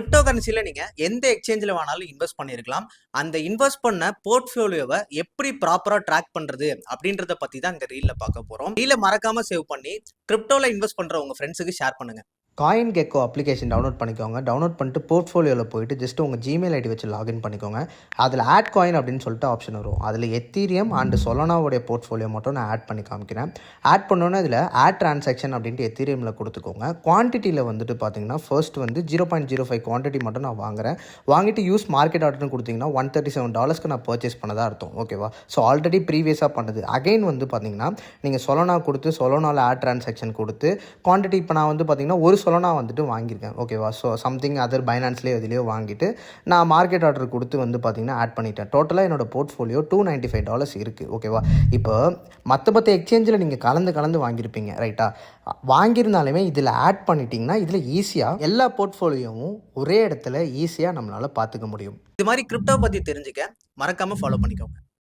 Crypto கரன்சில நீங்க எந்த எக்ஸ்சேஞ்சில் வேணாலும் இன்வெஸ்ட் பண்ணிருக்கலாம். அந்த இன்வெஸ்ட் பண்ண போர்ட்ஃபோலியோவை எப்படி ப்ராப்பரா ட்ராக் பண்றது அப்படின்றத பத்தி தான் இந்த ரீல்ல பார்க்க போறோம். ரீலை மறக்காம சேவ் பண்ணி கிரிப்டோல இன்வெஸ்ட் பண்ற உங்க ஃப்ரெண்ட்ஸுக்கு ஷேர் பண்ணுங்க. காயின் கெக்கோ அப்ளிகேஷன் டவுன்லோட் பண்ணிக்கோங்க. டவுன்லோட் பண்ணிட்டு போர்ட்ஃபோலியோவில் போயிட்டு ஜஸ்ட் உங்கள் ஜிமெயில் ஐடி வச்சு லாகின் பண்ணிக்கோங்க. அதில் ஆட் காயின் அப்படின்னு சொல்லிட்டு ஆப்ஷன் வரும். அதில் எத்தீரியம் அண்ட் சொலனாவுடைய போர்ட்ஃபோலியோ மட்டும் நான் ஆட் பண்ணி காமிக்கிறேன். ஆட் பண்ணோன்னே இதில் ஆட் டிரான்சாக்ஷன் அப்படின்ட்டு எத்தீரியமில் கொடுத்துக்கோங்க. குவான்டிட்டியில் வந்துட்டு பார்த்தீங்கன்னா ஃபர்ஸ்ட் வந்து 0.05 குவான்டிட்டி மட்டும் நான் வாங்குறேன். வாங்கிட்டு யூஸ் மார்க்கெட் ஆர்டர்னு கொடுத்தீங்கன்னா $137 நான் பர்ச்சேஸ் பண்ணதாக அர்த்தம். ஓகேவா? ஸோ ஆல்ரெடி ப்ரீவியஸாக பண்ணது. அகைன் வந்து பார்த்தீங்கன்னா நீங்கள் சொலனா கொடுத்து சொலனாவில் ஆட் டிரான்சாக்ஷன் கொடுத்து குவான்டிட்டி இப்போ நான் வந்து பார்த்தீங்கன்னா ஒரு சொலனா வந்துட்டு வாங்கியிருக்கேன். ஓகேவா? ஸோ சம்திங் அதர் பைனான்ஸ்லேயோ இதுலேயோ வாங்கிட்டு நான் மார்க்கெட் ஆர்டர் கொடுத்து வந்து பார்த்தீங்கன்னா ஆட் பண்ணிட்டேன். டோட்டலாக என்னோட போர்ட்ஃபோலியோ $295 இருக்குது. ஓகேவா? இப்போ மற்ற எக்ஸ்சேஞ்சில் நீங்கள் கலந்து வாங்கியிருப்பீங்க, ரைட்டா? வாங்கியிருந்தாலுமே இதில் ஆட் பண்ணிட்டீங்கன்னா இதில் ஈஸியாக எல்லா போர்ட்ஃபோலியோவும் ஒரே இடத்துல ஈஸியாக நம்மளால் பார்த்துக்க முடியும். இது மாதிரி கிரிப்டோ பத்தி தெரிஞ்சுக்க மறக்காம ஃபாலோ பண்ணிக்கோங்க.